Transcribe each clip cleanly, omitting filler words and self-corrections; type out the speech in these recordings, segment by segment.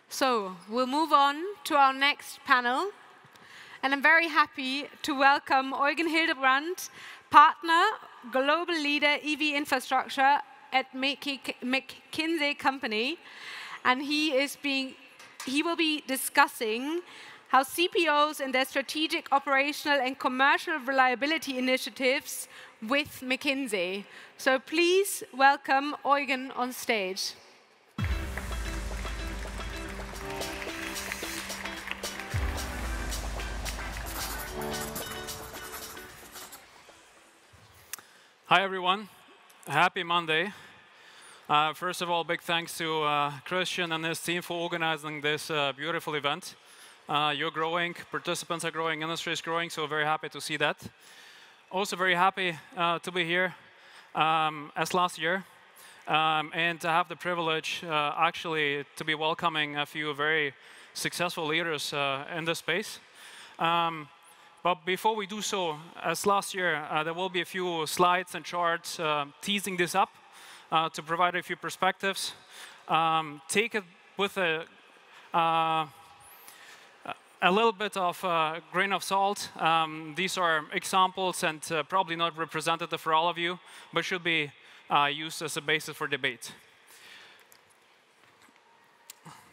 So we'll move on to our next panel. And I'm very happy to welcome Eugen Hildebrand, partner, global leader, EV infrastructure at McKinsey company. And he will be discussing how CPOs and their strategic, operational, and commercial reliability initiatives with McKinsey. So please welcome Eugen on stage. Hi, everyone. Happy Monday. First of all, big thanks to Christian and his team for organizing this beautiful event. You're growing, participants are growing, industry is growing, so very happy to see that. Also very happy to be here as last year and to have the privilege actually to be welcoming a few very successful leaders in this space. But before we do so, as last year, there will be a few slides and charts teasing this up to provide a few perspectives. Take it with a little bit of a grain of salt. These are examples and probably not representative for all of you, but should be used as a basis for debate.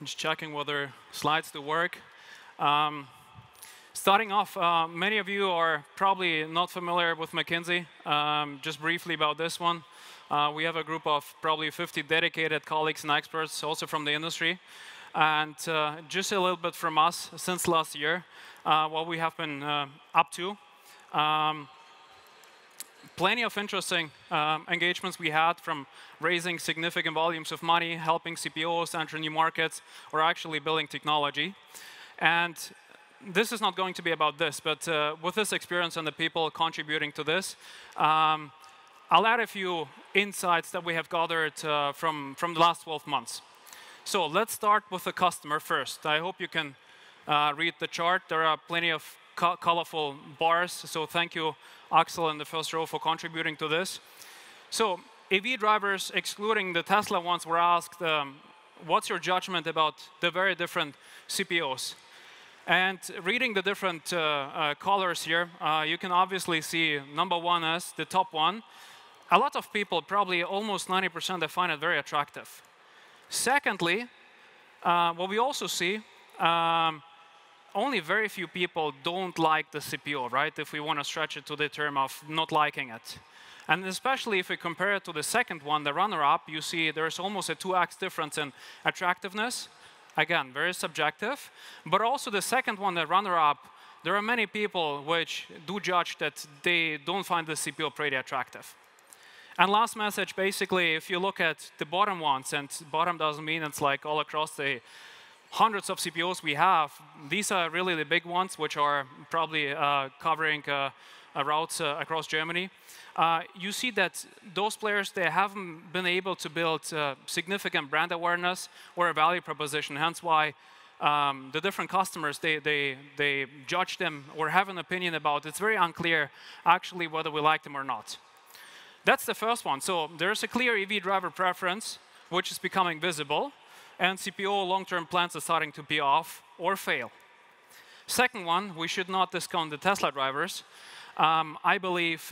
Just checking whether slides do work. Starting off, many of you are probably not familiar with McKinsey. Just briefly about this one. We have a group of probably 50 dedicated colleagues and experts, also from the industry. And just a little bit from us since last year, what we have been up to. Plenty of interesting engagements we had, from raising significant volumes of money, helping CPOs enter new markets, or actually building technology. And this is not going to be about this, but with this experience and the people contributing to this, I'll add a few insights that we have gathered from the last 12 months. So let's start with the customer first. I hope you can read the chart. There are plenty of colorful bars, so thank you, Axel, in the first row for contributing to this. So EV drivers, excluding the Tesla ones, were asked, what's your judgment about the very different CPOs? And reading the different colors here, you can obviously see number one as the top one. A lot of people, probably almost 90%, they find it very attractive. Secondly, what we also see, only very few people don't like the CPO, right? If we want to stretch it to the term of not liking it. And especially if we compare it to the second one, the runner-up, you see there's almost a 2x difference in attractiveness. Again, very subjective. But also the second one, the runner-up, there are many people which do judge that they don't find the CPO pretty attractive. And last message, basically, if you look at the bottom ones, and bottom doesn't mean it's like all across the hundreds of CPOs we have, these are really the big ones, which are probably covering routes across Germany. You see that those players, they haven't been able to build significant brand awareness or a value proposition, hence why the different customers, they judge them or have an opinion about. It's very unclear, actually, whether we like them or not. That's the first one. So there's a clear EV driver preference, which is becoming visible, and CPO long-term plans are starting to pay off or fail. Second one, we should not discount the Tesla drivers. I believe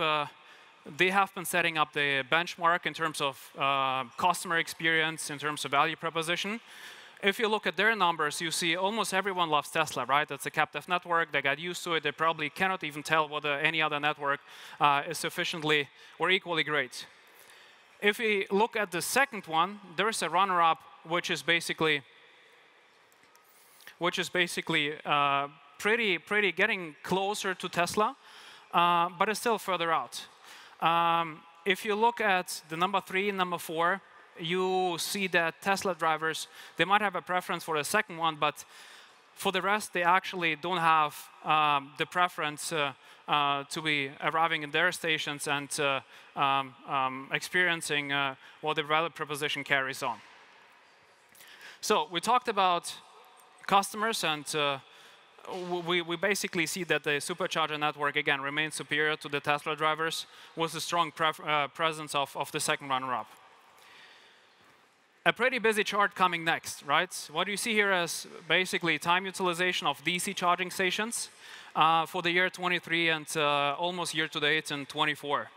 they have been setting up the benchmark in terms of customer experience, in terms of value proposition. If you look at their numbers, you see almost everyone loves Tesla, right? It's a captive network. They got used to it. They probably cannot even tell whether any other network is sufficiently or equally great. If we look at the second one, there is a runner-up, which is basically pretty getting closer to Tesla, but it's still further out. If you look at the number 3 and number 4, you see that Tesla drivers, they might have a preference for the second one, but for the rest, they actually don't have the preference to be arriving in their stations and experiencing what the value proposition carries on. So we talked about customers, and we basically see that the supercharger network, again, remains superior to the Tesla drivers with the strong presence of the second runner-up. a pretty busy chart coming next, right? What you see here is basically time utilization of DC charging stations for the year 23 and almost year to date in 24.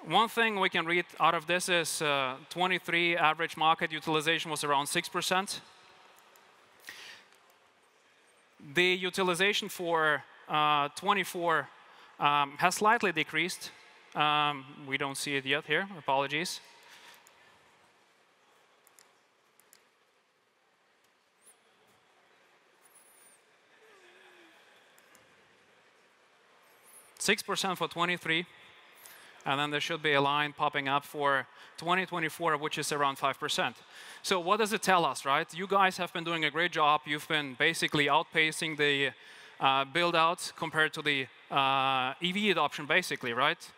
One thing we can read out of this is 23 average market utilization was around 6%. The utilization for 24 has slightly decreased. We don't see it yet here, apologies. %6 for 23, and then there should be a line popping up for 2024, which is around 5%. So what does it tell us, right? You guys have been doing a great job. You've been basically outpacing the build-out compared to the EV adoption, basically, right?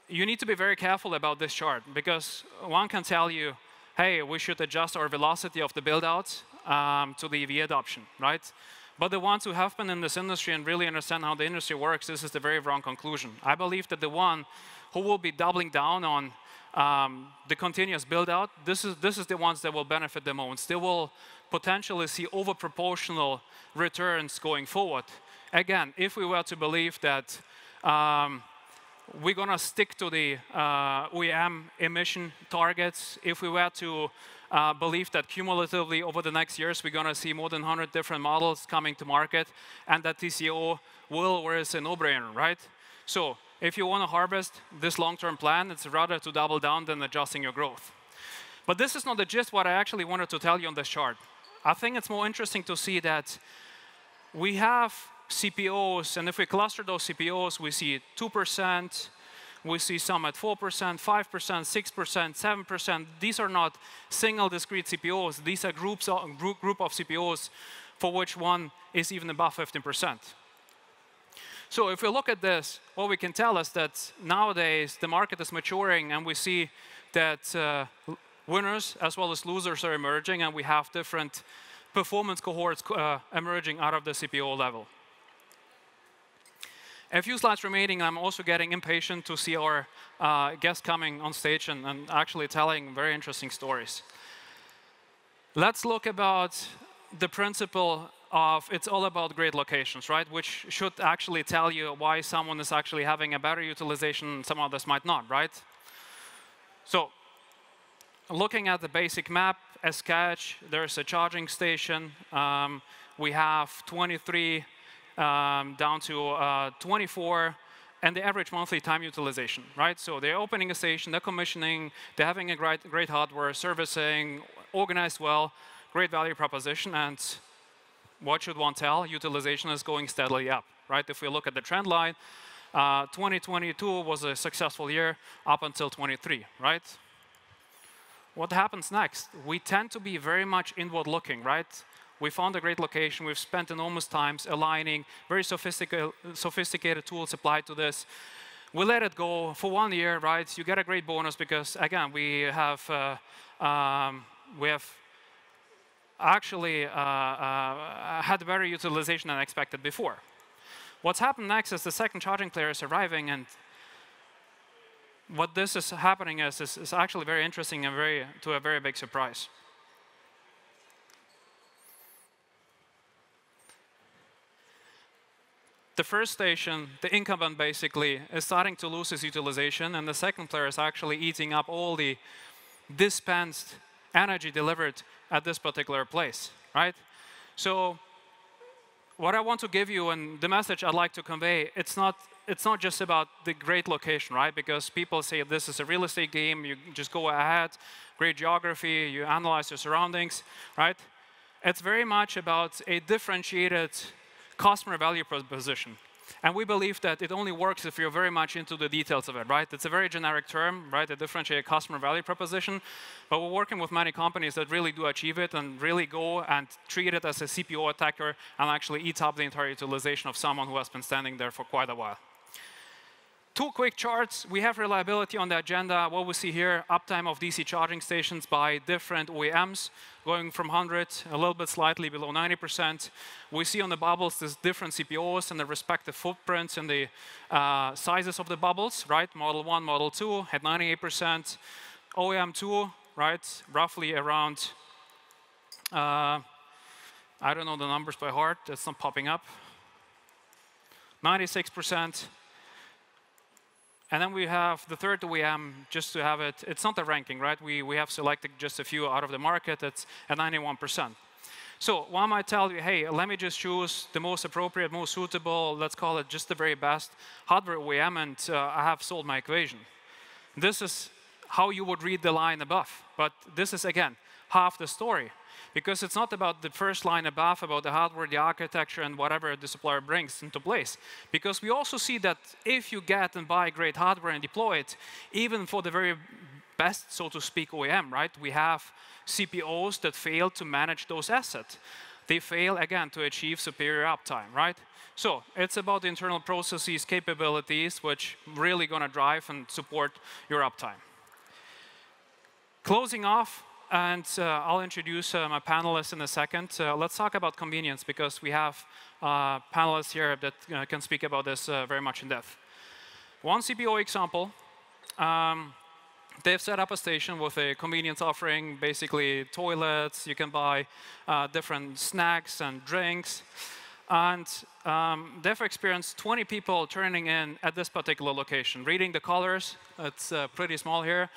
You need to be very careful about this chart, because one can tell you, hey, we should adjust our velocity of the build-out to the EV adoption, right? But the ones who have been in this industry and really understand how the industry works, this is the very wrong conclusion. I believe that the one who will be doubling down on the continuous build-out, this is the ones that will benefit the most. They will potentially see over-proportional returns going forward. Again, if we were to believe that we're going to stick to the OEM emission targets, if we were to believe that cumulatively over the next years we're going to see more than 100 different models coming to market, and that TCO will, or is a no-brainer, right? So if you want to harvest this long-term plan, it's rather to double down than adjusting your growth. But this is not the gist what I actually wanted to tell you on this chart. I think it's more interesting to see that we have CPOs, and if we cluster those CPOs, we see 2%, we see some at 4%, 5%, 6%, 7%. These are not single discrete CPOs. These are group of CPOs for which one is even above 15%. So if we look at this, what we can tell is that nowadays the market is maturing, and we see that winners as well as losers are emerging, and we have different performance cohorts emerging out of the CPO level. A few slides remaining. I'm also getting impatient to see our guests coming on stage and actually telling very interesting stories. Let's look about the principle of it's all about great locations, right? Which should actually tell you why someone is actually having a better utilization, some others might not, right? So looking at the basic map, a sketch, there's a charging station. We have 23 down to 24, and the average monthly time utilization, right? So they're opening a station, they're commissioning, they're having a great hardware, servicing, organized well, great value proposition, and what should one tell? Utilization is going steadily up, right? If we look at the trend line, 2022 was a successful year up until 23, right? What happens next? We tend to be very much inward looking, right? We found a great location. We've spent enormous times aligning very sophisticated tools applied to this. We let it go for 1 year, right? You get a great bonus because, again, we have actually had better utilization than expected before. What's happened next is the second charging player is arriving, and what this is happening is actually very interesting and to a very big surprise. The first station, the incumbent basically, is starting to lose its utilization, and the second player is actually eating up all the dispensed energy delivered at this particular place, right? So what I want to give you, and the message I'd like to convey, it's not just about the great location, right? Because people say this is a real estate game, you just go ahead, great geography, you analyze your surroundings, right? It's very much about a differentiated customer value proposition. And we believe that it only works if you're very much into the details of it, right? It's a very generic term, right? A differentiated customer value proposition. But we're working with many companies that really do achieve it and really go and treat it as a CPO attacker and actually eats up the entire utilization of someone who has been standing there for quite a while. Two quick charts. We have reliability on the agenda. What we see here, uptime of DC charging stations by different OEMs, going from 100, a little bit slightly below 90%. We see on the bubbles there's different CPOs and the respective footprints and the sizes of the bubbles, right? Model 1, Model 2 had 98%. OEM 2 right? Roughly around, I don't know the numbers by heart, it's not popping up. 96%. And then we have the third OEM, just to have it, it's not a ranking, right? We have selected just a few out of the market, it's at 91%. So one might tell you, hey, let me just choose the most appropriate, most suitable, let's call it just the very best hardware OEM, and I have solved my equation. This is how you would read the line above. But this is, again, half the story. Because it's not about the first line above, about the hardware, the architecture, and whatever the supplier brings into place. Because we also see that if you get and buy great hardware and deploy it, even for the very best, so to speak, OEM, right? We have CPOs that fail to manage those assets. They fail, again, to achieve superior uptime, right? So it's about the internal processes, capabilities, which really going to drive and support your uptime. Closing off, and I'll introduce my panelists in a second. Let's talk about convenience, because we have panelists here that can speak about this very much in depth. One CPO example, they've set up a station with a convenience offering, basically toilets, you can buy different snacks and drinks. And they've experienced 20 people turning in at this particular location. Reading the colors, it's pretty small here.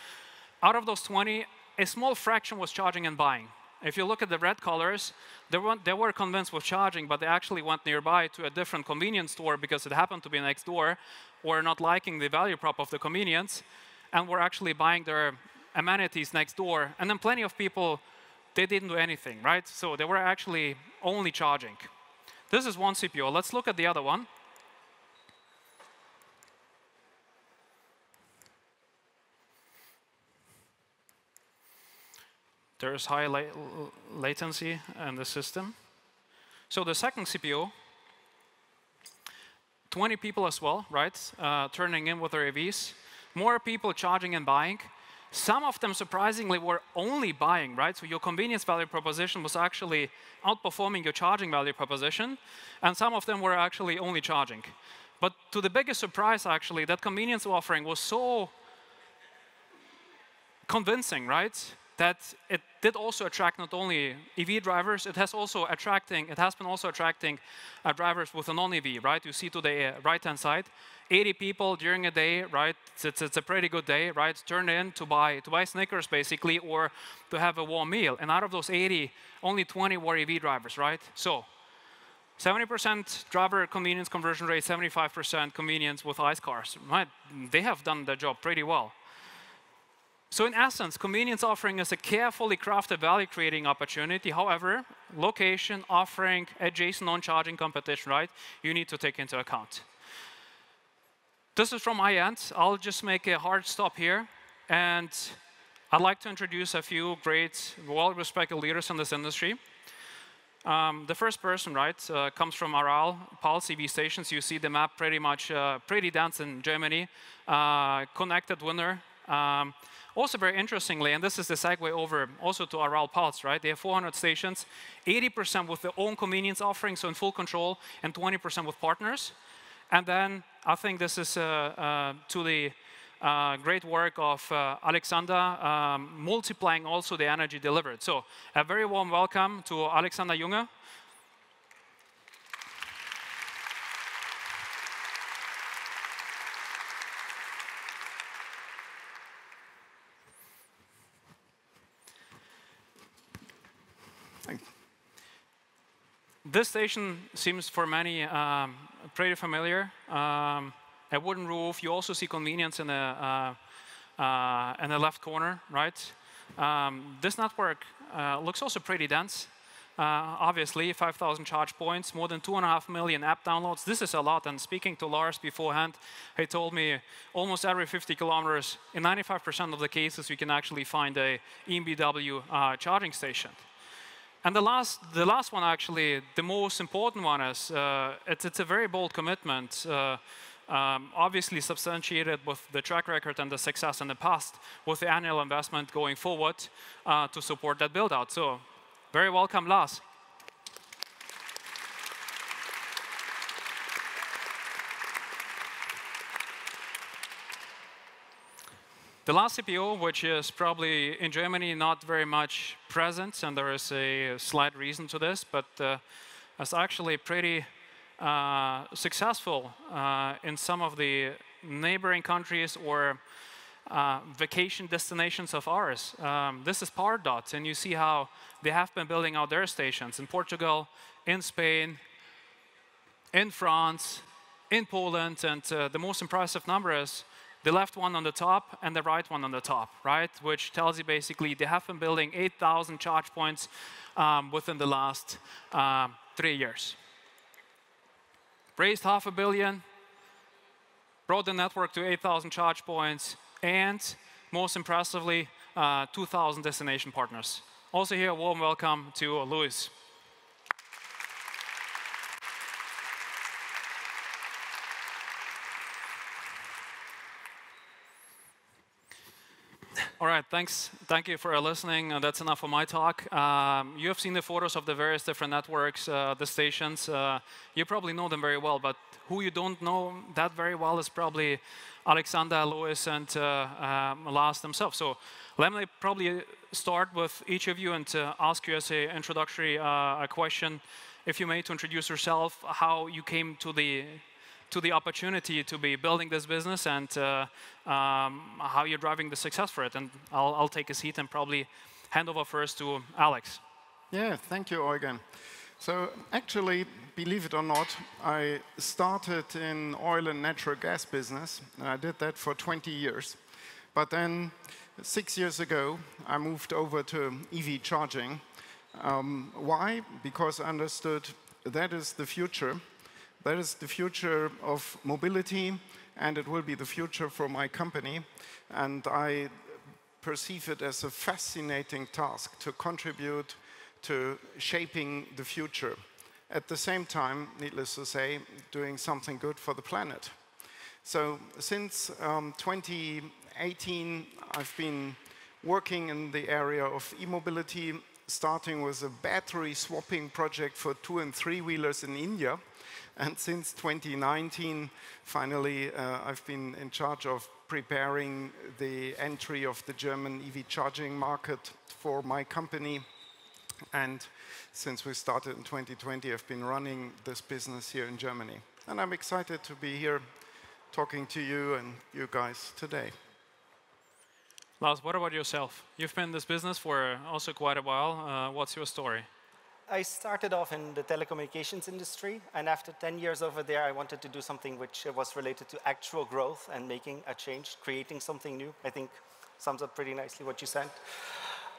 Out of those 20, a small fraction was charging and buying. If you look at the red colors, they were convinced with charging, but they actually went nearby to a different convenience store because it happened to be next door, or not liking the value prop of the convenience, and were actually buying their amenities next door. And then plenty of people, they didn't do anything, right? So they were actually only charging. This is one CPO. Let's look at the other one. There's high latency in the system. So the second CPO, 20 people as well, right? Turning in with their AVs. More people charging and buying. Some of them, surprisingly, were only buying, right? So your convenience value proposition was actually outperforming your charging value proposition. And some of them were actually only charging. But to the biggest surprise, actually, that convenience offering was so convincing, right? That it did also attract not only EV drivers, it has been also attracting drivers with a non-EV, right? You see to the right-hand side, 80 people during a day, right? It's a pretty good day, right? Turn in to buy Snickers, basically, or to have a warm meal. And out of those 80, only 20 were EV drivers, right? So 70% driver convenience conversion rate, 75% convenience with ICE cars, right? They have done their job pretty well. So in essence, convenience offering is a carefully crafted value-creating opportunity. However, location, offering, adjacent non-charging competition, right? You need to take into account. This is from my end. I'll just make a hard stop here. And I'd like to introduce a few great, well-respected leaders in this industry. The first person, right, comes from Aral, Pulse EV stations. You see the map pretty much, pretty dense in Germany. Connected winner. Also very interestingly, and this is the segue over also to Aral Pulse, right? They have 400 stations, 80% with their own convenience offering, so in full control, and 20% with partners. And then I think this is to the great work of Alexander, multiplying also the energy delivered. So a very warm welcome to Alexander Junge. This station seems for many pretty familiar. A wooden roof. You also see convenience in the left corner, right? This network looks also pretty dense. Obviously, 5,000 charge points, more than 2.5 million app downloads. This is a lot. And speaking to Lars beforehand, he told me almost every 50 kilometers, in 95% of the cases, you can actually find a EMBW charging station. And the last one, actually, the most important one is, it's a very bold commitment, obviously substantiated with the track record and the success in the past, with the annual investment going forward to support that build-out. So, very welcome, Lars. The last CPO, which is probably in Germany not very much present, and there is a slight reason to this, but is actually pretty successful in some of the neighboring countries or vacation destinations of ours. This is Pardot, and you see how they have been building out their stations in Portugal, in Spain, in France, in Poland, and the most impressive number is the left one on the top and the right one on the top, right? Which tells you basically they have been building 8,000 charge points within the last 3 years. Raised $500 million, brought the network to 8,000 charge points, and most impressively, 2,000 destination partners. Also here, a warm welcome to Luis. All right, thanks. Thank you for listening. That's enough for my talk. You have seen the photos of the various different networks, the stations. You probably know them very well, but who you don't know that very well is probably Alexander, Luis, and Lars themselves. So let me probably start with each of you and ask you as an introductory question, if you may, to introduce yourself, how you came to the opportunity to be building this business and how you're driving the success for it. And I'll take a seat and probably hand over first to Alex. Yeah, thank you, Eugen. So actually, believe it or not, I started in oil and natural gas business, and I did that for 20 years. But then 6 years ago, I moved over to EV charging. Why? Because I understood that is the future. That is the future of mobility, and it will be the future for my company. And I perceive it as a fascinating task to contribute to shaping the future. At the same time, needless to say, doing something good for the planet. So since 2018, I've been working in the area of e-mobility, starting with a battery swapping project for 2- and 3-wheelers in India. And since 2019, finally, I've been in charge of preparing the entry of the German EV charging market for my company. And since we started in 2020, I've been running this business here in Germany. And I'm excited to be here talking to you and you guys today. Lars, what about yourself? You've been in this business for also quite a while. What's your story? I started off in the telecommunications industry, and after 10 years over there, I wanted to do something which was related to actual growth and making a change, creating something new. I think sums up pretty nicely what you said.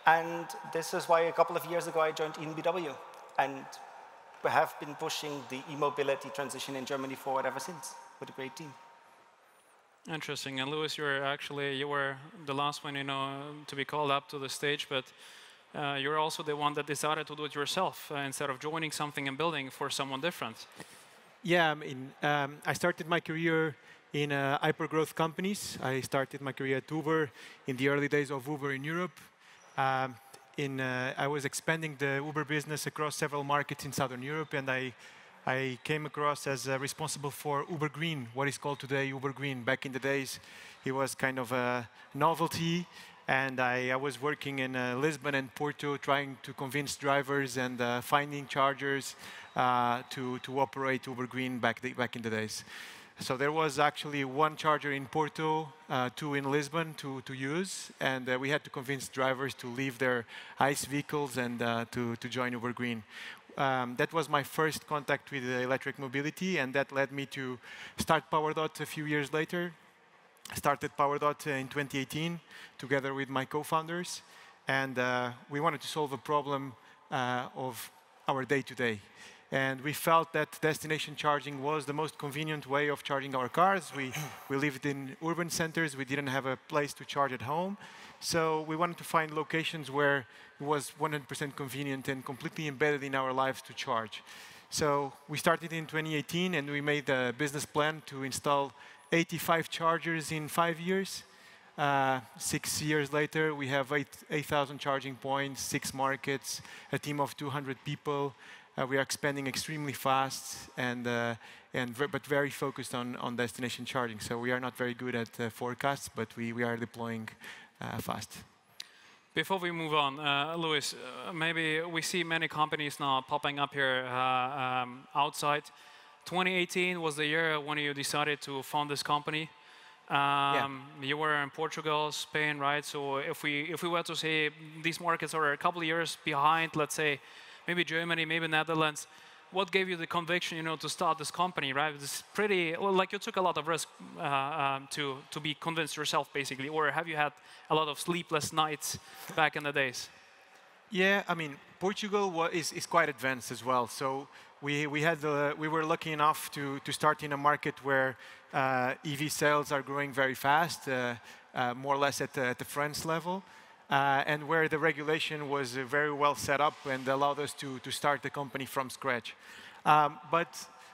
And this is why a couple of years ago I joined EnBW, and we have been pushing the e-mobility transition in Germany forward ever since with a great team. Interesting. And Luis, you were the last one, to be called up to the stage, but you're also the one that decided to do it yourself instead of joining something and building for someone different. Yeah, I started my career in hyper-growth companies. I started my career at Uber in the early days of Uber in Europe. I was expanding the Uber business across several markets in Southern Europe, and I came across as responsible for Uber Green, what is called today Uber Green. Back in the days, it was kind of a novelty. And I was working in Lisbon and Porto, trying to convince drivers and finding chargers to operate Uber Green back in the days. So there was actually 1 charger in Porto, 2 in Lisbon to use, and we had to convince drivers to leave their ICE vehicles and to join Uber Green. That was my first contact with electric mobility, and that led me to start Pardot a few years later. I started Pardot in 2018 together with my co-founders, and we wanted to solve a problem of our day-to-day. And we felt that destination charging was the most convenient way of charging our cars. We lived in urban centers. We didn't have a place to charge at home. So we wanted to find locations where it was 100% convenient and completely embedded in our lives to charge. So we started in 2018, and we made a business plan to install 85 chargers in 5 years. 6 years later, we have 8,000 charging points, 6 markets, a team of 200 people. We are expanding extremely fast, but very focused on destination charging. So we are not very good at forecasts, but we are deploying fast. Before we move on, Luis, maybe we see many companies now popping up here outside. 2018 was the year when you decided to found this company. You were in Portugal, Spain, right? So if we were to say these markets are a couple of years behind, let's say, maybe Germany, maybe Netherlands, what gave you the conviction, to start this company, right? It's pretty, like you took a lot of risk to be convinced yourself, basically, or have you had a lot of sleepless nights back in the days? Yeah, I mean, Portugal is quite advanced as well. So we were lucky enough to start in a market where EV sales are growing very fast, more or less at the France level. And where the regulation was very well set up and allowed us to start the company from scratch. But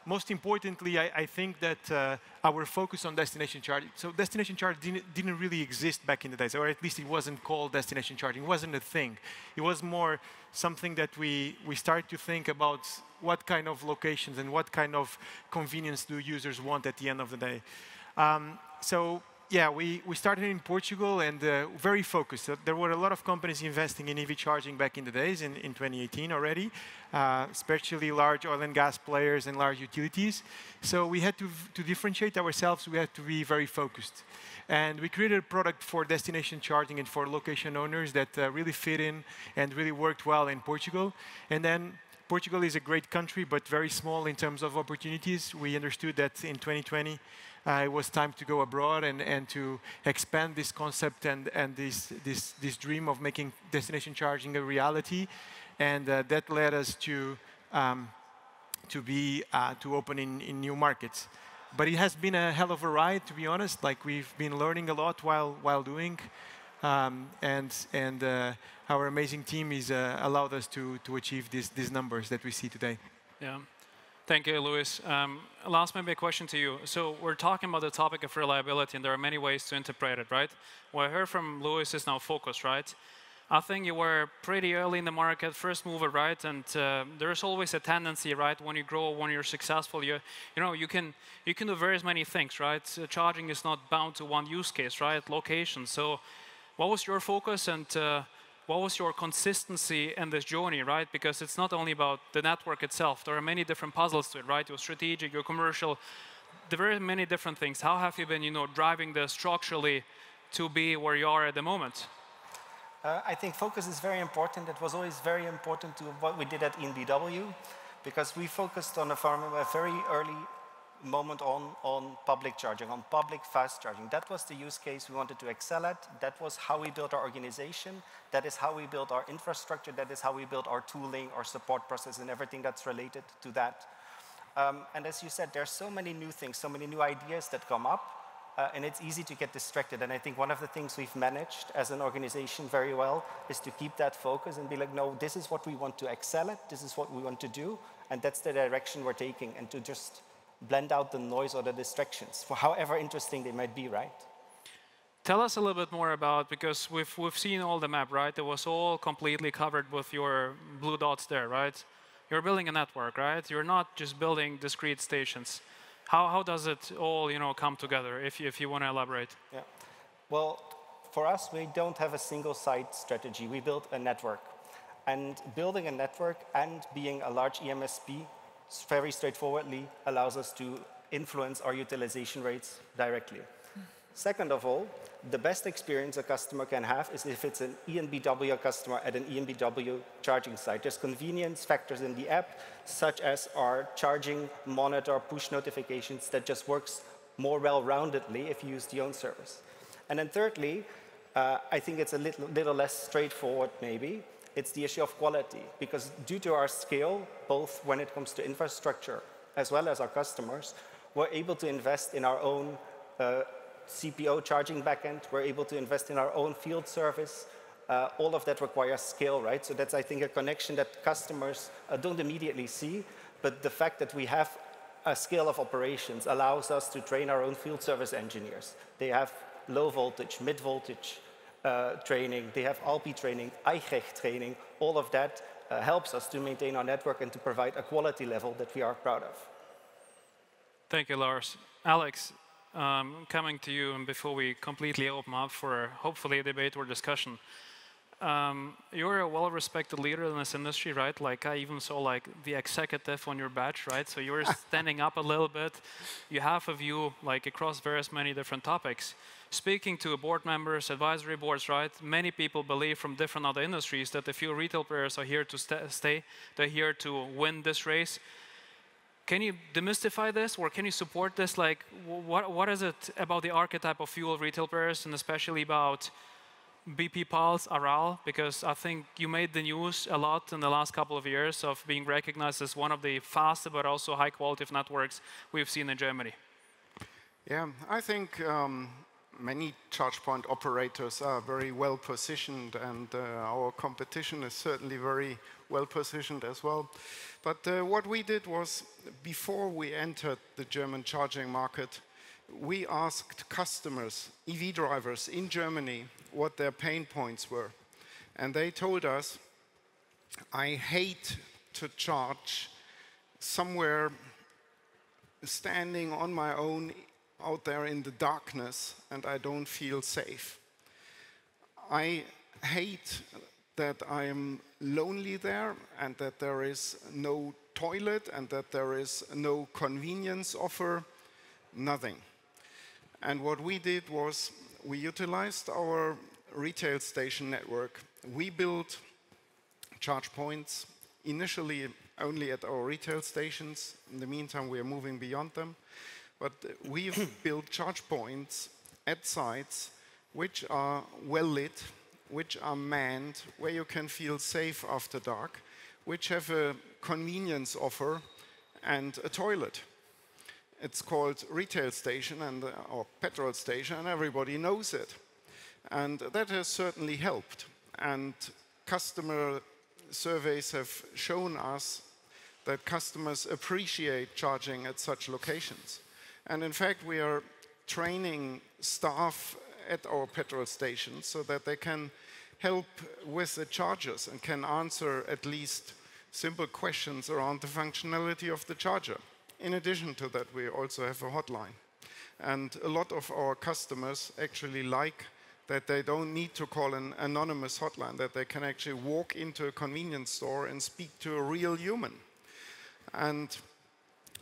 most importantly, I think that our focus on destination charging. So destination charging didn't really exist back in the days, or at least it wasn't called destination charging. It wasn't a thing. It was more something that we started to think about what kind of locations and what kind of convenience do users want at the end of the day. Yeah, we started in Portugal and very focused. There were a lot of companies investing in EV charging back in the days, in 2018 already, especially large oil and gas players and large utilities. So we had to differentiate ourselves. We had to be very focused. And we created a product for destination charging and for location owners that really fit in and really worked well in Portugal. And then Portugal is a great country, but very small in terms of opportunities. We understood that in 2020, it was time to go abroad and to expand this concept and this dream of making destination charging a reality. And that led us to open in new markets. But it has been a hell of a ride, to be honest. Like, we've been learning a lot while doing. Our amazing team has allowed us to achieve these numbers that we see today. Yeah. Thank you, Luis. Last, maybe a question to you. So we're talking about the topic of reliability, and there are many ways to interpret it, right? What I heard from Luis is now focus, right? I think you were pretty early in the market, first mover, right? And there's always a tendency, right? When you grow, when you're successful, you can do various many things, right? Charging is not bound to one use case, right? Location. So what was your focus, and what was your consistency in this journey, right? Because it's not only about the network itself. There are many different puzzles to it, right? Your strategic, your commercial, there are many different things. How have you been, driving this structurally to be where you are at the moment? I think focus is very important. It was always very important to what we did at EnBW, because we focused on a very early moment on public charging, on public fast charging. That was the use case we wanted to excel at. That was how we built our organization. That is how we built our infrastructure. That is how we built our tooling, our support process, and everything that's related to that. And as you said, there's so many new things, so many new ideas that come up, and it's easy to get distracted. And I think one of the things we've managed as an organization very well is to keep that focus and be like, no, this is what we want to excel at. This is what we want to do. And that's the direction we're taking, and to just blend out the noise or the distractions, for however interesting they might be, right? Tell us a little bit more about, because we've seen all the map, right? It was all completely covered with your blue dots there, right? You're building a network, right? You're not just building discrete stations. How does it all, come together, if you want to elaborate? Yeah. Well, for us, we don't have a single site strategy. We built a network. And building a network and being a large EMSP very straightforwardly allows us to influence our utilization rates directly. Second of all, the best experience a customer can have is if it's an EnBW customer at an EnBW charging site. There's convenience factors in the app, such as our charging monitor, push notifications, that just works more well-roundedly if you use the own service. And then thirdly, I think it's a little less straightforward maybe. It's the issue of quality, because due to our scale, both when it comes to infrastructure as well as our customers, we're able to invest in our own CPO charging backend. We're able to invest in our own field service. All of that requires scale, right? So that's, I think, a connection that customers don't immediately see, but the fact that we have a scale of operations allows us to train our own field service engineers. They have low voltage, mid voltage, training, they have ALPI training, IGEG training, all of that helps us to maintain our network and to provide a quality level that we are proud of. Thank you, Lars. Alex, coming to you, and before we completely open up for hopefully a debate or discussion, you're a well-respected leader in this industry, right? Like I even saw like the executive on your badge, right? So you're standing up a little bit. You have a view like across various many different topics. Speaking to board members, advisory boards, right? Many people believe from different other industries that the few retail players are here to stay. They're here to win this race. Can you demystify this, or can you support this? Like, what is it about the archetype of fuel retail players, and especially about BP Pulse, Aral? Because I think you made the news a lot in the last couple of years of being recognized as one of the faster but also high quality of networks we've seen in Germany. Yeah, I think many charge point operators are very well positioned, and our competition is certainly very well positioned as well. But what we did was, before we entered the German charging market, we asked customers, EV drivers in Germany, what their pain points were. And they told us, I hate to charge somewhere standing on my own out there in the darkness, and I don't feel safe. I hate that I am lonely there, and that there is no toilet, and that there is no convenience offer, nothing. And what we did was, we utilized our retail station network. We built charge points, initially only at our retail stations. In the meantime, we are moving beyond them. But we've built charge points at sites which are well lit, which are manned, where you can feel safe after dark, which have a convenience offer and a toilet. It's called retail station or petrol station, and everybody knows it. And that has certainly helped. And customer surveys have shown us that customers appreciate charging at such locations. And in fact, we are training staff at our petrol stations so that they can help with the chargers and can answer at least simple questions around the functionality of the charger. In addition to that, we also have a hotline. And a lot of our customers actually like that they don't need to call an anonymous hotline, that they can actually walk into a convenience store and speak to a real human. And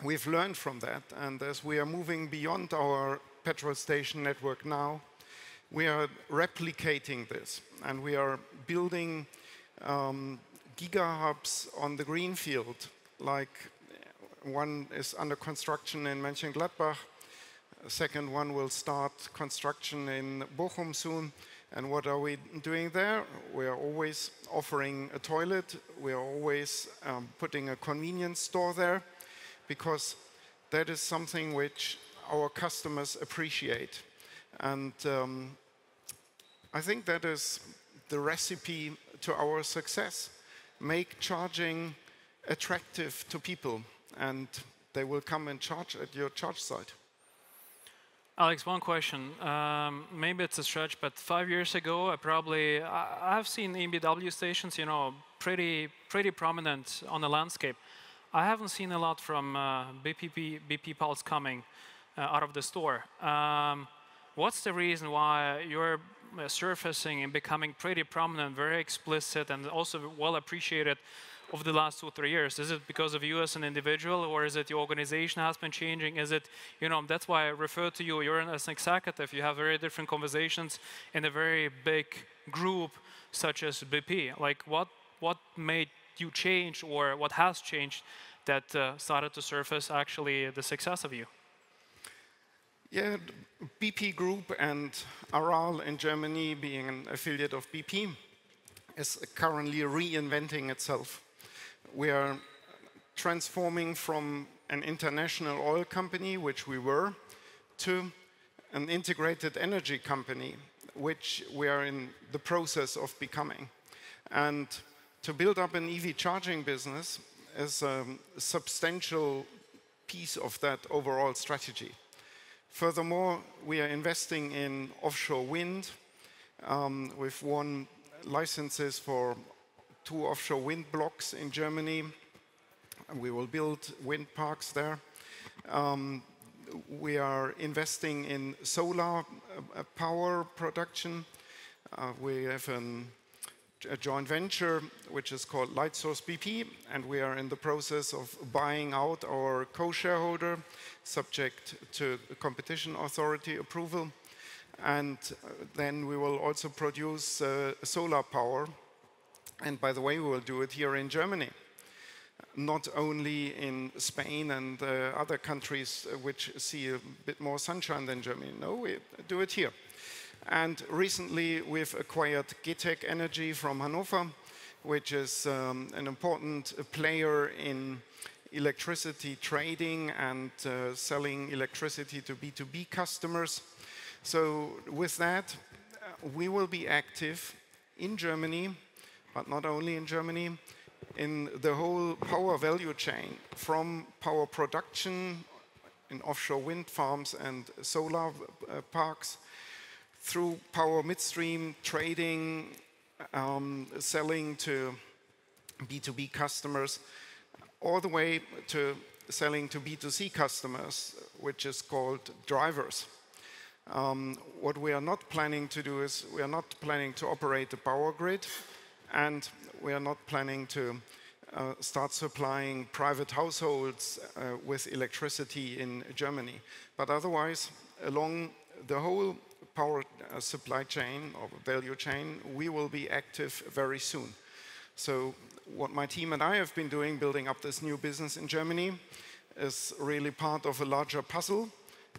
we've learned from that, and as we are moving beyond our petrol station network now, we are replicating this, and we are building giga-hubs on the greenfield. Like one is under construction in Mönchengladbach, a second one will start construction in Bochum soon. And what are we doing there? We are always offering a toilet, we are always putting a convenience store there, because that is something which our customers appreciate. And I think that is the recipe to our success. Make charging attractive to people, and they will come and charge at your charge site. Alex, one question. Maybe it's a stretch, but 5 years ago, I've seen EMBW stations, you know, pretty prominent on the landscape. I haven't seen a lot from BP Pulse coming out of the store. What's the reason why you're surfacing and becoming pretty prominent, very explicit, and also well appreciated over the last 2 or 3 years? Is it because of you as an individual, or is it your organization has been changing? Is it, you know, that's why I refer to you, you're as an executive, you have very different conversations in a very big group such as BP. Like what made you change, or what has changed that started to surface actually the success of you? Yeah, BP Group and Aral in Germany, being an affiliate of BP, is currently reinventing itself. We are transforming from an international oil company, which we were, to an integrated energy company, which we are in the process of becoming. And to build up an EV charging business is a substantial piece of that overall strategy. Furthermore, we are investing in offshore wind. We've won licenses for 2 offshore wind blocks in Germany. We will build wind parks there. We are investing in solar power production. We have a joint venture which is called Lightsource BP, and we are in the process of buying out our co-shareholder, subject to competition authority approval. And then we will also produce solar power. And by the way, we will do it here in Germany, not only in Spain and other countries which see a bit more sunshine than Germany. No, we do it here. And recently, we've acquired GTEC Energy from Hannover, which is an important player in electricity trading and selling electricity to B2B customers. So with that, we will be active in Germany, but not only in Germany, in the whole power value chain, from power production in offshore wind farms and solar parks, through power midstream trading, selling to B2B customers, all the way to selling to B2C customers, which is called drivers. What we are not planning to do is we are not planning to operate the power grid, and we are not planning to start supplying private households with electricity in Germany. But otherwise, along the whole power supply chain or value chain, we will be active very soon. So what my team and I have been doing, building up this new business in Germany, is really part of a larger puzzle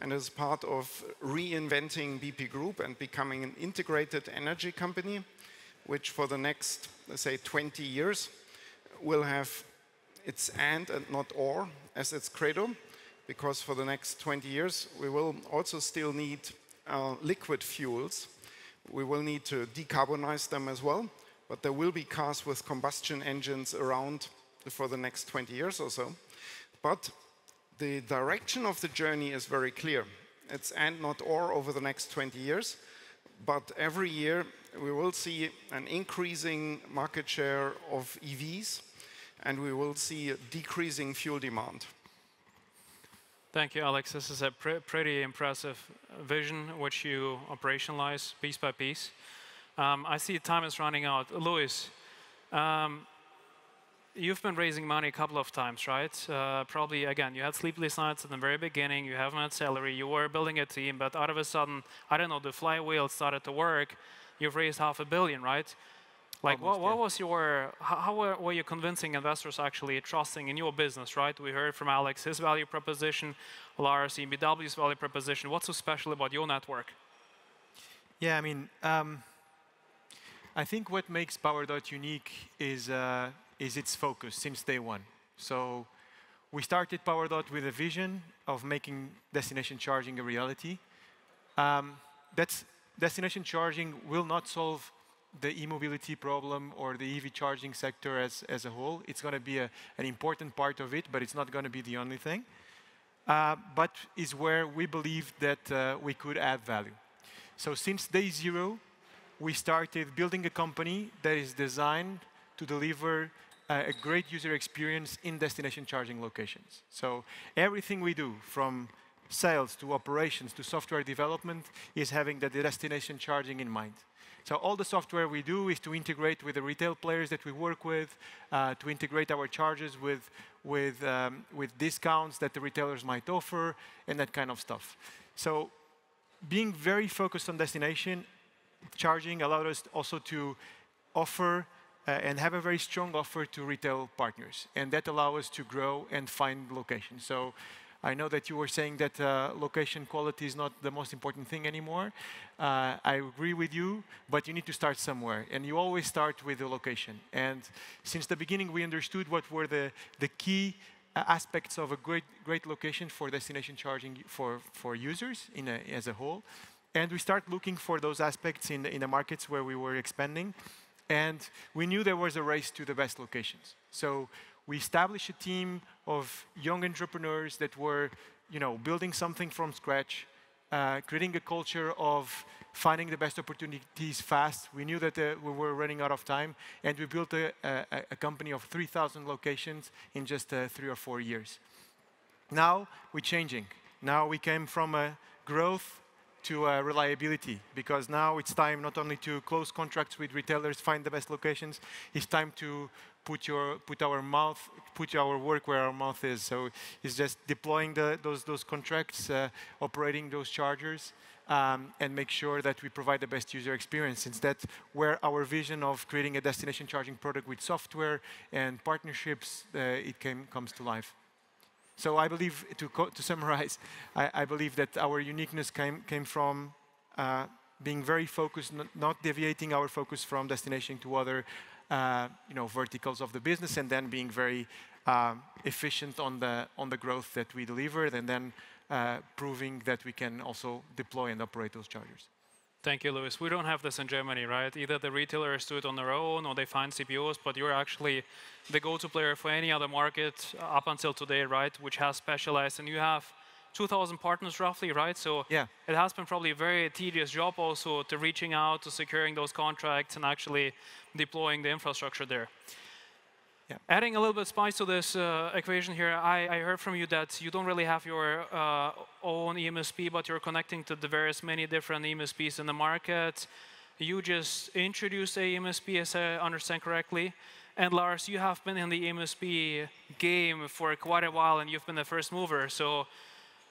and is part of reinventing BP Group and becoming an integrated energy company, which for the next, let's say, 20 years will have its and not or as its credo, because for the next 20 years we will also still need liquid fuels. We will need to decarbonize them as well, but there will be cars with combustion engines around for the next 20 years or so. But the direction of the journey is very clear. It's and not or over the next 20 years, but every year we will see an increasing market share of EVs, and we will see a decreasing fuel demand. Thank you, Alex. This is a pretty impressive vision, which you operationalize piece by piece. I see time is running out. Louis, you've been raising money a couple of times, right? Probably, again, you had sleepless nights at the very beginning. You haven't had salary. You were building a team, but out of a sudden, I don't know, the flywheel started to work. You've raised $500 million, right? Like, Almost, what was your, how were you convincing investors actually trusting in your business, right? We heard from Alex, his value proposition, Lars, EBW's value proposition. What's so special about your network? Yeah, I mean, I think what makes PowerDot unique is its focus since day one. So we started PowerDot with a vision of making destination charging a reality. Destination charging will not solve the e-mobility problem or the EV charging sector as a whole. It's going to be an important part of it, but it's not going to be the only thing. But is where we believe that we could add value. So since day zero, we started building a company that is designed to deliver a great user experience in destination charging locations. So everything we do, from sales to operations to software development, is having the destination charging in mind. So all the software we do is to integrate with the retail players that we work with, to integrate our charges with discounts that the retailers might offer, and that kind of stuff. So being very focused on destination charging allowed us also to offer and have a very strong offer to retail partners. And that allowed us to grow and find locations. So I know that you were saying that location quality is not the most important thing anymore. I agree with you, but you need to start somewhere. And you always start with the location. And since the beginning, we understood what were the key aspects of a great location for destination charging for users as a whole. And we start looking for those aspects in the markets where we were expanding. And we knew there was a race to the best locations. So we established a team of young entrepreneurs that were, building something from scratch, creating a culture of finding the best opportunities fast. We knew that we were running out of time, and we built a company of 3,000 locations in just 3 or 4 years. Now we're changing. Now we came from a growth to reliability, because now it's time not only to close contracts with retailers, find the best locations, it's time to put our work where our mouth is. So it's just deploying those contracts, operating those chargers, and make sure that we provide the best user experience. Since that's where our vision of creating a destination charging product with software and partnerships, comes to life. So I believe, to summarize, I believe that our uniqueness came from being very focused, not deviating our focus from destination to other verticals of the business, and then being very efficient on the growth that we delivered, and then proving that we can also deploy and operate those chargers. Thank you, Luis. We don't have this in Germany, right? Either the retailers do it on their own or they find CPOs, but you're actually the go-to player for any other market up until today, right? Which has specialized, and you have 2,000 partners roughly, right? So yeah, it has been probably a very tedious job also to reaching out, to securing those contracts and actually deploying the infrastructure there. Yeah. Adding a little bit of spice to this equation here, I heard from you that you don't really have your own EMSP, but you're connecting to the many different EMSPs in the market. You just introduced a EMSP, as I understand correctly. And Lars, you have been in the EMSP game for quite a while, and you've been the first mover. So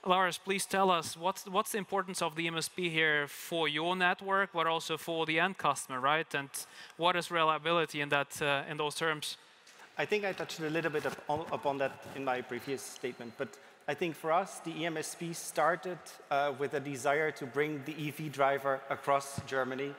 Lars, please tell us, what's the importance of the EMSP here for your network, but also for the end customer, right? And what is reliability in those terms? I think I touched a little bit upon that in my previous statement, but I think for us, the EMSP started with a desire to bring the EV driver across Germany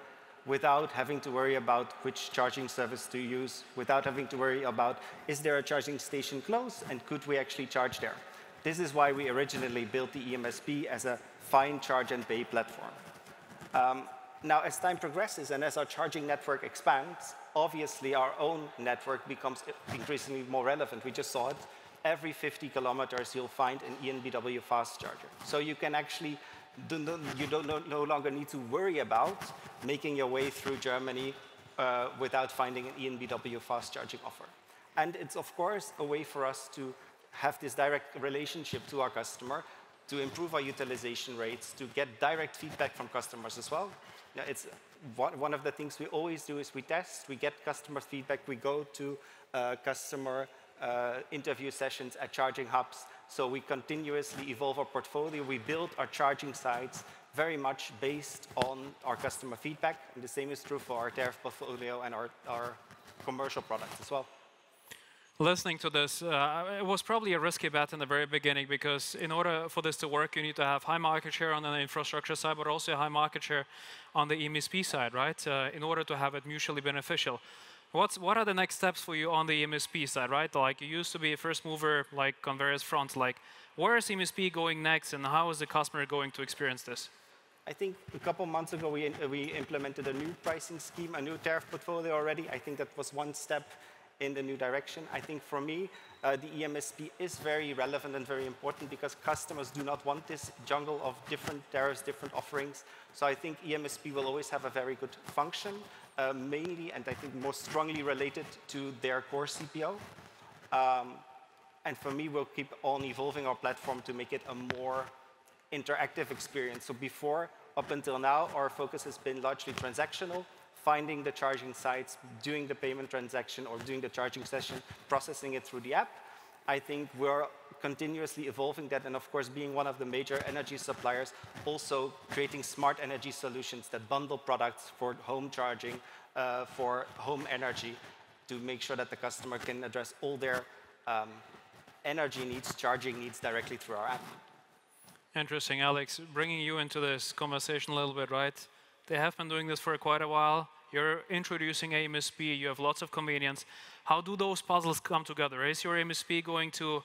without having to worry about which charging service to use, without having to worry about, is there a charging station close, and could we actually charge there? This is why we originally built the EMSP as a find, charge, and pay platform. Now, as time progresses and as our charging network expands, obviously our own network becomes increasingly more relevant. We just saw it. Every 50 kilometers, you'll find an EnBW fast charger. So you can actually, no longer need to worry about making your way through Germany without finding an EnBW fast charging offer. And it's, of course, a way for us to have this direct relationship to our customer, to improve our utilization rates, to get direct feedback from customers as well. Now, it's one of the things we always do is we test, we get customer feedback, we go to customer interview sessions at charging hubs. So we continuously evolve our portfolio. We build our charging sites very much based on our customer feedback. And the same is true for our tariff portfolio and our commercial products as well. Listening to this, it was probably a risky bet in the very beginning, because in order for this to work, you need to have high market share on the infrastructure side, but also a high market share on the EMSP side, right? In order to have it mutually beneficial. What are the next steps for you on the EMSP side, right? Like, you used to be a first mover, like, on various fronts. Like, where is EMSP going next, and how is the customer going to experience this? I think a couple months ago, we implemented a new pricing scheme, a new tariff portfolio already. I think that was one step in the new direction. I think for me, the EMSP is very relevant and very important, because customers do not want this jungle of different tariffs, different offerings. So I think EMSP will always have a very good function, mainly, and I think most strongly related to their core CPO. And for me, we'll keep on evolving our platform to make it a more interactive experience. So before, up until now, our focus has been largely transactional, finding the charging sites, doing the payment transaction, or doing the charging session, processing it through the app. I think we're continuously evolving that, and of course, being one of the major energy suppliers, also creating smart energy solutions that bundle products for home charging, for home energy, to make sure that the customer can address all their energy needs, charging needs directly through our app. Interesting, Alex. Bringing you into this conversation a little bit, right? They have been doing this for quite a while. You're introducing EMSP, you have lots of convenience. How do those puzzles come together? Is your EMSP going to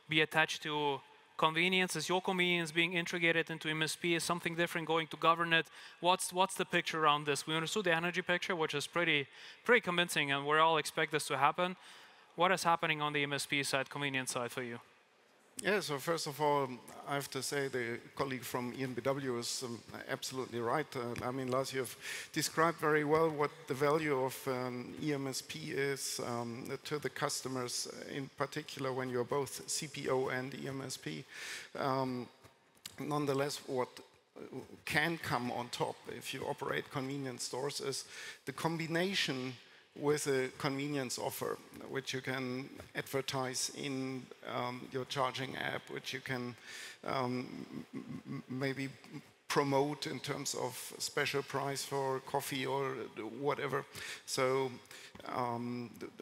be attached to convenience? Is your convenience being integrated into EMSP? Is something different going to govern it? What's the picture around this? We understood the energy picture, which is pretty convincing, and we all expect this to happen. What is happening on the EMSP side, convenience side for you? Yeah, so first of all, I have to say the colleague from EnBW is absolutely right. I mean, Lars, you have described very well what the value of EMSP is to the customers, in particular when you're both CPO and EMSP. Nonetheless, what can come on top if you operate convenience stores is the combination with a convenience offer, which you can advertise in your charging app, which you can maybe promote in terms of special price for coffee or whatever. So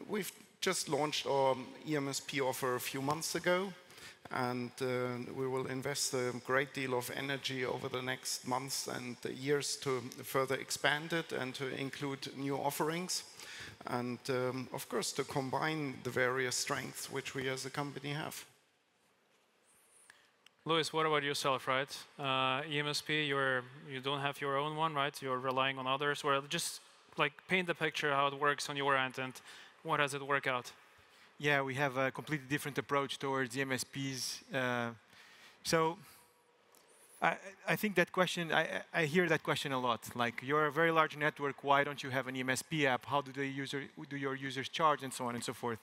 we've just launched our EMSP offer a few months ago, and we will invest a great deal of energy over the next months and years to further expand it and to include new offerings. And of course, to combine the various strengths which we as a company have. Louis, what about yourself, right? EMSP, you don't have your own one, right? You're relying on others. Or just like paint the picture how it works on your end and what does it work out? Yeah, we have a completely different approach towards EMSPs. So I think that question, I hear that question a lot. Like, you're a very large network, why don't you have an EMSP app? How do your users charge, and so on and so forth?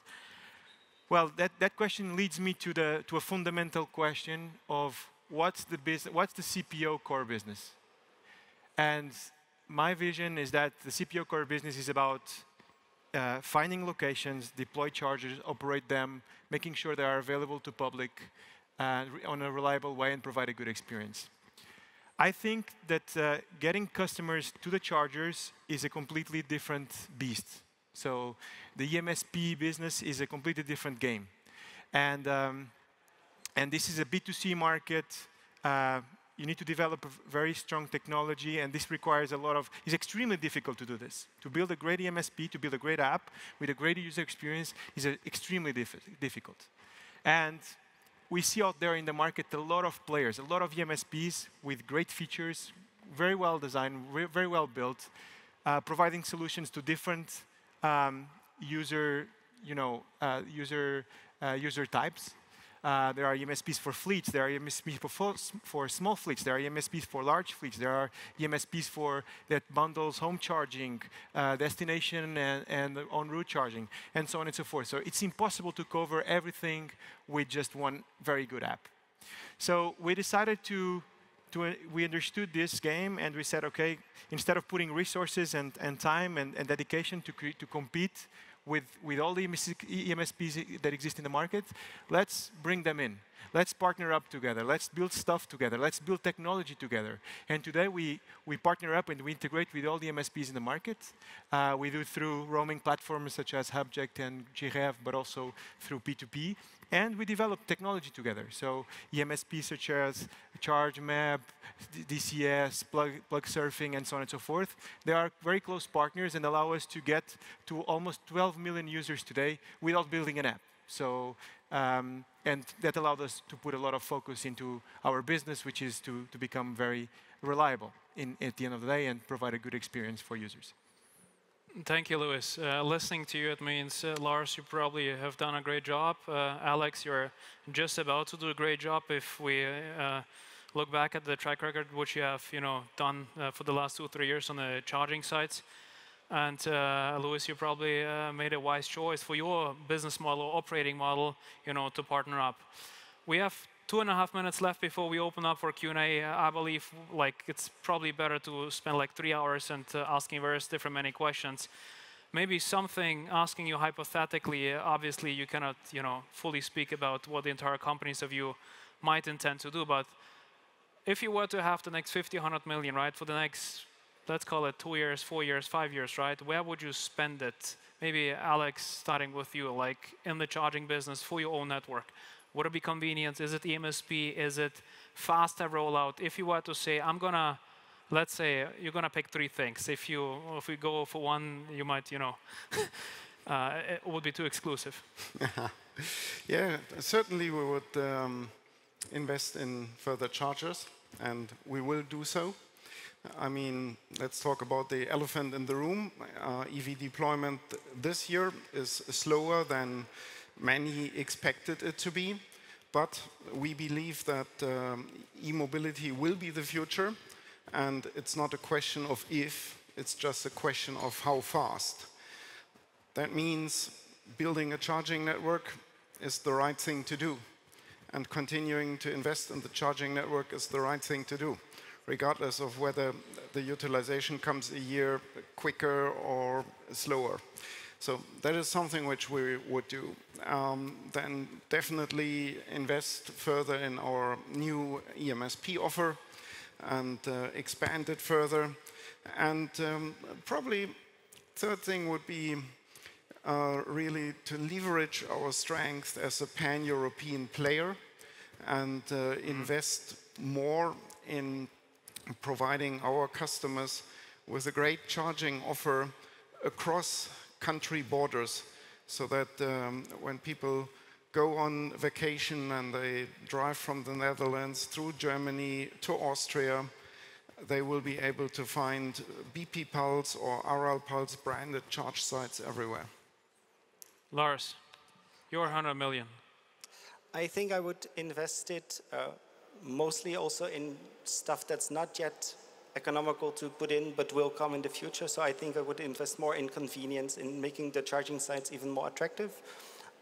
Well, that question leads me to a fundamental question of what's the CPO core business? And my vision is that the CPO core business is about finding locations, deploy chargers, operate them, making sure they are available to public on a reliable way and provide a good experience. I think that getting customers to the chargers is a completely different beast. So the EMSP business is a completely different game. And this is a B2C market. You need to develop a very strong technology, and this requires a lot of, it's extremely difficult to do this. To build a great EMSP, to build a great app with a great user experience is extremely difficult. And we see out there in the market a lot of players, a lot of EMSPs with great features, very well designed, very well built, providing solutions to different user types. There are EMSPs for fleets, there are EMSPs for small fleets, there are EMSPs for large fleets, there are EMSPs that bundles home charging, destination and en-route charging, and so on and so forth. So it's impossible to cover everything with just one very good app. So we decided we understood this game, and we said, okay, instead of putting resources and time and dedication to compete with all the EMSPs that exist in the market, let's bring them in. Let's partner up together. Let's build stuff together. Let's build technology together. And today we partner up and we integrate with all the EMSPs in the market. We do it through roaming platforms such as Hubject and Grev, but also through P2P. And we develop technology together. So EMSPs such as ChargeMap, DCS, plug surfing, and so on and so forth. They are very close partners and allow us to get to almost 12 million users today without building an app. So, and that allowed us to put a lot of focus into our business, which is to become very reliable at the end of the day and provide a good experience for users. Thank you, Louis. Listening to you, it means, Lars, you probably have done a great job. Alex, you're just about to do a great job if we look back at the track record which you have done for the last 2-3 years on the charging sites. And Louis, you probably made a wise choice for your business model, operating model, to partner up. We have 2.5 minutes left before we open up for Q&A. I believe it's probably better to spend 3 hours and asking various different many questions. Maybe something asking you hypothetically. Obviously, you cannot fully speak about what the entire companies of you might intend to do. But if you were to have the next 50, 100 million, right, for the next, let's call it 2 years, 4 years, 5 years, right? Where would you spend it? Maybe Alex, starting with you, in the charging business for your own network. Would it be convenience? Is it EMSP? Is it faster rollout? If you were to say, let's say you're gonna pick 3 things. If we go for one, you might, it would be too exclusive. Yeah, certainly we would invest in further chargers, and we will do so. I mean, let's talk about the elephant in the room. EV deployment this year is slower than many expected it to be, But we believe that e-mobility will be the future, and it's not a question of if, it's just a question of how fast. That means building a charging network is the right thing to do, and continuing to invest in the charging network is the right thing to do, regardless of whether the utilization comes a year quicker or slower. So that is something which we would do. Then definitely invest further in our new EMSP offer and expand it further. And probably third thing would be really to leverage our strength as a pan-European player and invest more in providing our customers with a great charging offer across country borders, so that when people go on vacation and they drive from the Netherlands through Germany to Austria, they will be able to find BP Pulse or Aral Pulse branded charge sites everywhere. Lars, your 100 million. I think I would invest it mostly also in stuff that's not yet economical to put in, but will come in the future. So I think I would invest more in convenience, in making the charging sites even more attractive,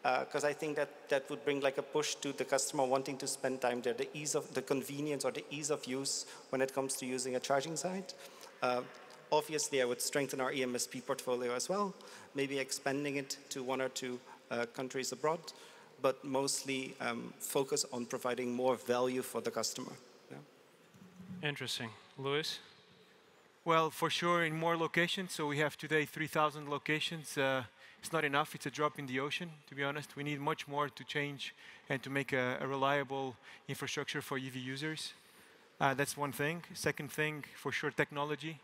because I think that would bring like a push to the customer wanting to spend time there, the convenience or the ease of use when it comes to using a charging site. Obviously, I would strengthen our EMSP portfolio as well, maybe expanding it to 1 or 2 countries abroad, but mostly focus on providing more value for the customer. Yeah. Interesting. Louis? Well, for sure, in more locations. So we have today 3,000 locations. It's not enough. It's a drop in the ocean, to be honest. We need much more to change and to make a reliable infrastructure for EV users. That's one thing. Second thing, for sure, technology.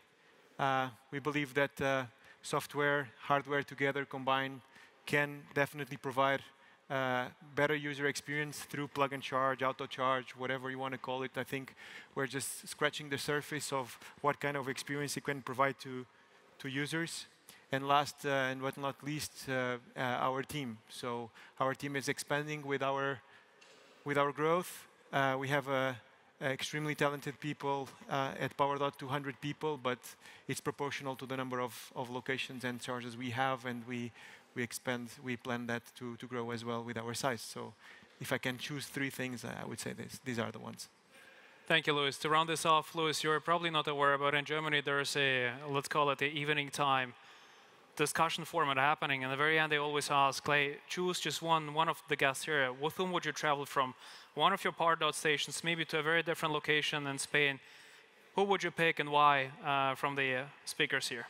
We believe that software, hardware together combined can definitely provide better user experience through plug and charge, auto charge, whatever you want to call it. I think we're just scratching the surface of what kind of experience it can provide to users. And last and but not least, our team. So our team is expanding with our growth. We have extremely talented people at PowerDot, 200 people, but it's proportional to the number of locations and charges we have, and we plan that to grow as well with our size. So if I can choose 3 things, I would say these are the ones. Thank you, Louis. To round this off, Louis, you're probably not aware, but in Germany there's a, let's call it the evening time discussion format happening. In the very end, they always ask, Clay, choose just one of the guests here. With whom would you travel from one of your PowerDot stations, maybe to a very different location in Spain? Who would you pick and why from the speakers here?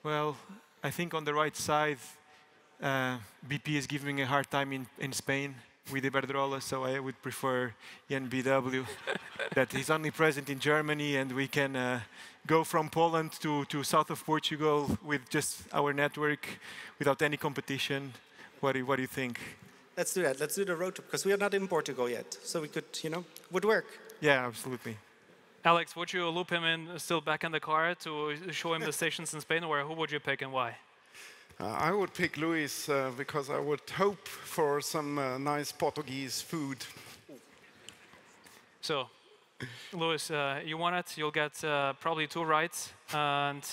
Well, I think on the right side, BP is giving a hard time in Spain with Iberdrola, so I would prefer EnBW, that he's only present in Germany, and we can go from Poland to south of Portugal with just our network without any competition. What do you think? Let's do that. Let's do the road trip, because we are not in Portugal yet, so we could, would work. Yeah, absolutely. Alex, would you loop him in still back in the car to show him the stations in Spain, or who would you pick and why? I would pick Luis because I would hope for some nice Portuguese food. So, Luis, you want it? You'll get probably 2 rides, and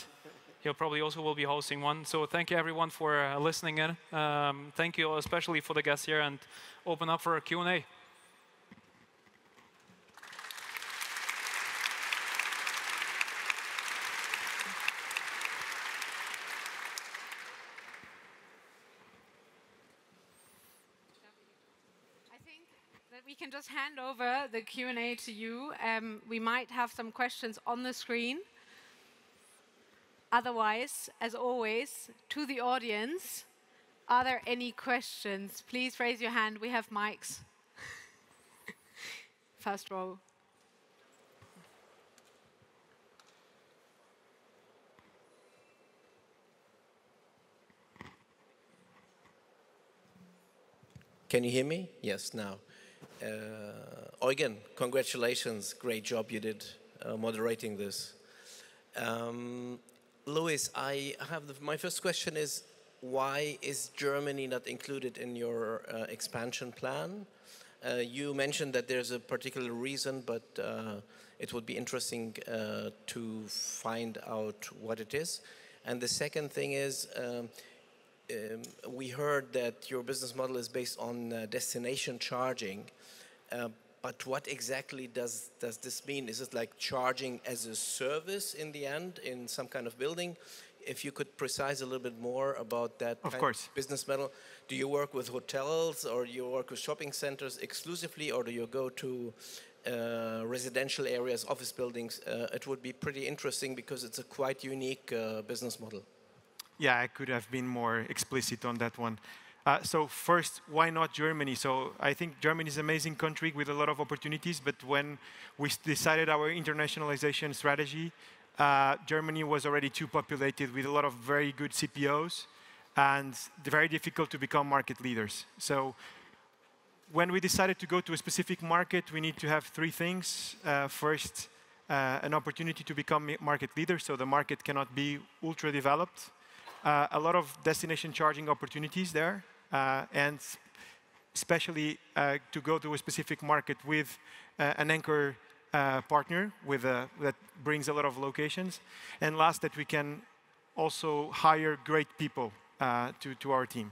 he'll probably also will be hosting one. So thank you everyone for listening in. Thank you especially for the guests here, and open up for a Q&A. We can just hand over the Q&A to you. We might have some questions on the screen. Otherwise, as always, to the audience, are there any questions? Please raise your hand. We have mics. First row. Can you hear me? Yes, now. Eugen, congratulations. Great job you did moderating this. Louis, my first question is, why is Germany not included in your expansion plan? You mentioned that there's a particular reason, but it would be interesting to find out what it is. And the second thing is, we heard that your business model is based on destination charging. But what exactly does this mean? Is it like charging as a service in the end in some kind of building? If you could precise a little bit more about that Of course. business model. Do you work with hotels or you work with shopping centers exclusively, or do you go to residential areas, office buildings? It would be pretty interesting because it's a quite unique business model. Yeah, I could have been more explicit on that one. So first, why not Germany? So I think Germany is an amazing country with a lot of opportunities, but when we decided our internationalization strategy, Germany was already too populated with a lot of very good CPOs, and very difficult to become market leaders. So when we decided to go to a specific market, we need to have three things. First, an opportunity to become market leader, so the market cannot be ultra developed. A lot of destination charging opportunities there, and especially to go to a specific market with an anchor partner that brings a lot of locations. And last, that we can also hire great people to our team.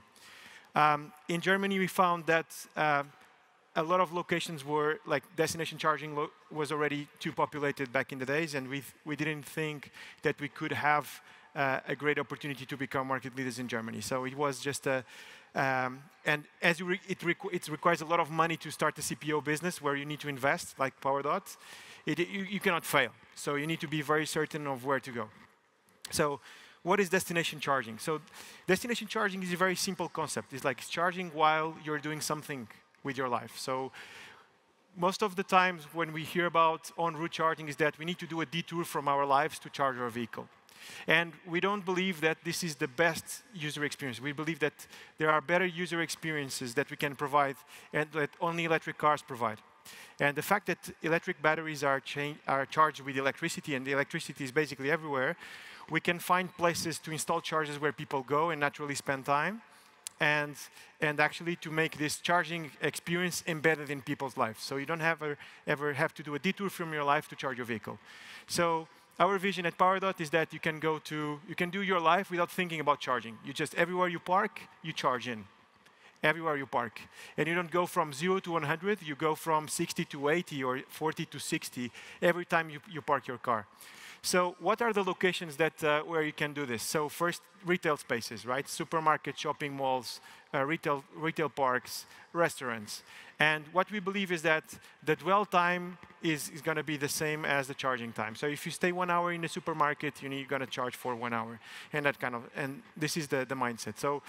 In Germany, we found that a lot of locations were, like destination charging was already too populated back in the days, and we didn't think that we could have a great opportunity to become market leaders in Germany. So it was just and as it requires a lot of money to start a CPO business where you need to invest, like PowerDot. You cannot fail. So you need to be very certain of where to go. So what is destination charging? So destination charging is a very simple concept. It's like charging while you're doing something with your life. So most of the times when we hear about en route charging is that we need to do a detour from our lives to charge our vehicle. And we don't believe that this is the best user experience. We believe that there are better user experiences that we can provide and that only electric cars provide. And the fact that electric batteries are charged with electricity, and the electricity is basically everywhere, we can find places to install chargers where people go and naturally spend time, and actually to make this charging experience embedded in people's lives. So you don't ever have to do a detour from your life to charge your vehicle. So our vision at PowerDot is that you can do your life without thinking about charging. You just, everywhere you park, you charge in. Everywhere you park. And you don't go from 0 to 100, you go from 60 to 80 or 40 to 60 every time you park your car. So what are the locations that where you can do this? So first, retail spaces, right? Supermarkets, shopping malls, retail parks, restaurants. And what we believe is that the dwell time is going to be the same as the charging time. So if you stay 1 hour in the supermarket, you're going to charge for 1 hour. And this is the mindset. So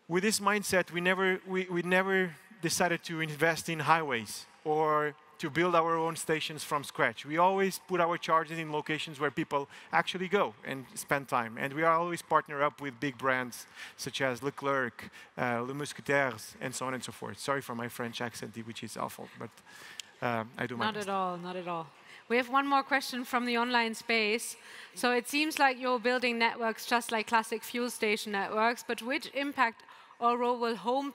with this mindset, we never decided to invest in highways or to build our own stations from scratch. We always put our chargers in locations where people actually go and spend time. And we are always partner up with big brands such as Leclerc, Le Mousquetaires, and so on and so forth. Sorry for my French accent, which is awful, but I do my best. Not at all, not at all. We have one more question from the online space. So it seems like you're building networks just like classic fuel station networks, but which impact or role will home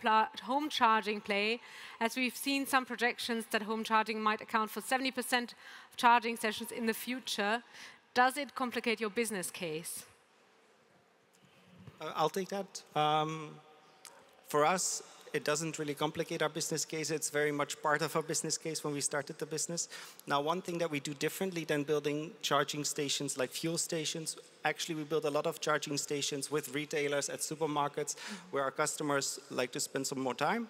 charging play, as we've seen some projections that home charging might account for 70% of charging sessions in the future. Does it complicate your business case? I'll take that. For us, it doesn't really complicate our business case. It's very much part of our business case when we started the business. Now, one thing that we do differently than building charging stations like fuel stations, actually we build a lot of charging stations with retailers at supermarkets where our customers like to spend some more time.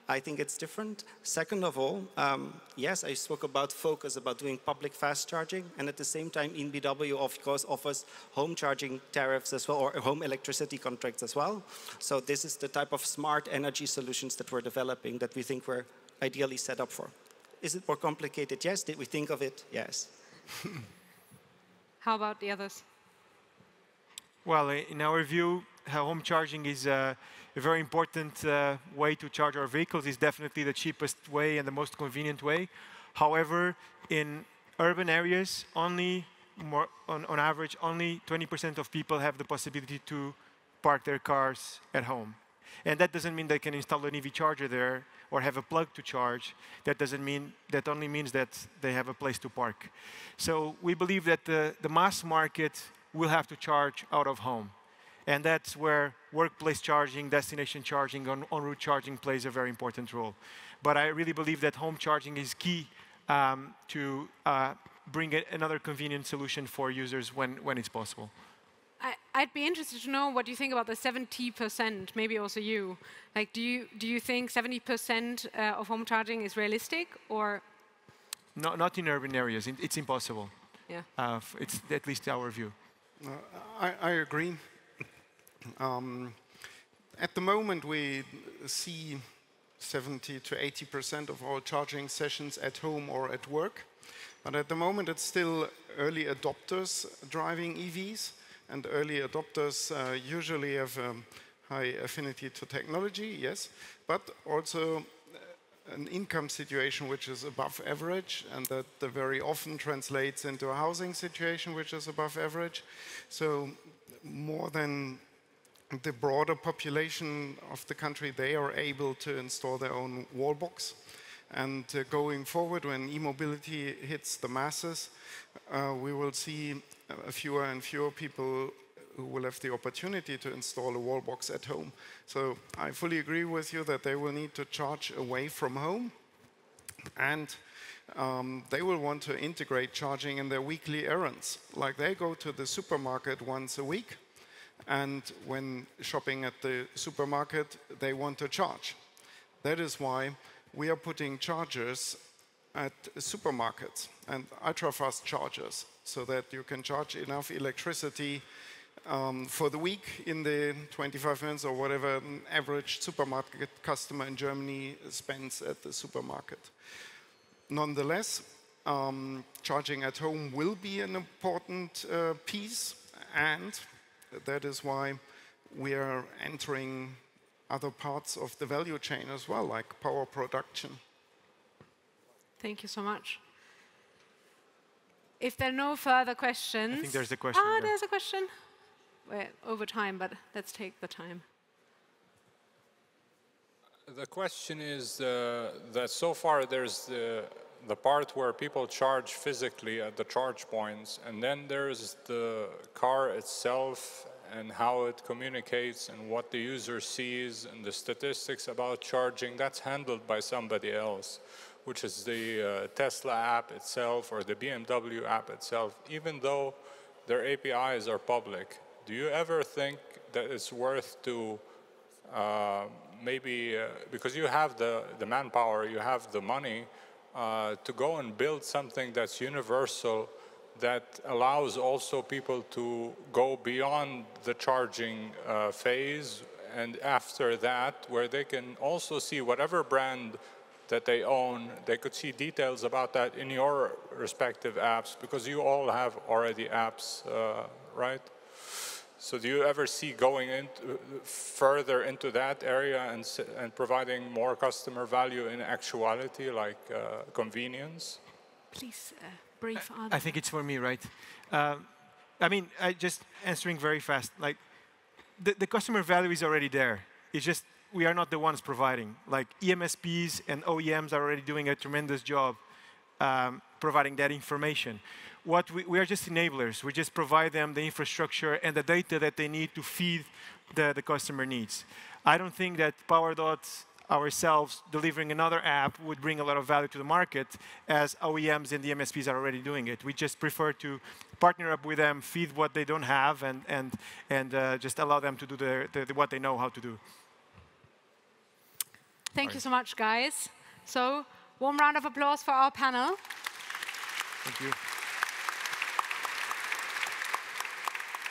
I think it's different. Second of all, yes, I spoke about focus, about doing public fast charging, and at the same time, EnBW of course offers home charging tariffs as well, or home electricity contracts as well. So this is the type of smart energy solutions that we're developing that we think we're ideally set up for. Is it more complicated? Yes. Did we think of it? Yes. How about the others? Well, in our view, home charging is a very important way to charge our vehicles. Is definitely the cheapest way and the most convenient way. However, in urban areas, on average, only 20% of people have the possibility to park their cars at home. And that doesn't mean they can install an EV charger there or have a plug to charge. That only means that they have a place to park. So we believe that the mass market will have to charge out of home. And that's where workplace charging, destination charging, en route charging plays a very important role. But I really believe that home charging is key to bring another convenient solution for users when it's possible. I'd be interested to know what you think about the 70%, maybe also you. Like, do you think 70% of home charging is realistic, or? Not in urban areas. It's impossible. Yeah. It's at least our view. I agree. At the moment, we see 70 to 80% of all charging sessions at home or at work. But at the moment, it's still early adopters driving EVs. And early adopters usually have high affinity to technology, yes, but also an income situation which is above average, and that very often translates into a housing situation which is above average. So more than the broader population of the country, they are able to install their own wall box. And going forward, when e-mobility hits the masses, we will see fewer and fewer people who will have the opportunity to install a wall box at home. So I fully agree with you that they will need to charge away from home, and they will want to integrate charging in their weekly errands. Like, they go to the supermarket once a week, and when shopping at the supermarket, they want to charge. That is why we are putting chargers at supermarkets, and ultra-fast chargers, so that you can charge enough electricity for the week in the 25 minutes or whatever an average supermarket customer in Germany spends at the supermarket. Nonetheless, charging at home will be an important piece, and that is why we are entering other parts of the value chain as well, like power production. Thank you so much. If there are no further questions... I think there's a question. Ah, there's a question. We're over time, but let's take the time. The question is that so far there's the part where people charge physically at the charge points, and then there's the car itself and how it communicates and what the user sees and the statistics about charging. That's handled by somebody else, which is the Tesla app itself or the BMW app itself, even though their APIs are public. Do you ever think that it's worth to maybe, because you have the manpower, you have the money, to go and build something that's universal, that allows also people to go beyond the charging phase, and after that, where they can also see whatever brand that they own, they could see details about that in your respective apps, because you all have already apps, right? So do you ever see going further into that area and providing more customer value in actuality, like convenience? Please, brief answer. I think it's for me, right? I mean, just answering very fast. Like, the customer value is already there. It's just we are not the ones providing. Like, EMSPs and OEMs are already doing a tremendous job providing that information. We are just enablers. We just provide them the infrastructure and the data that they need to feed the customer needs. I don't think that PowerDot ourselves delivering another app would bring a lot of value to the market, as OEMs and the MSPs are already doing it. We just prefer to partner up with them, feed what they don't have, and just allow them to do what they know how to do. Thank you so much, guys. So, warm round of applause for our panel. Thank you.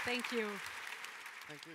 Thank you. Thank you.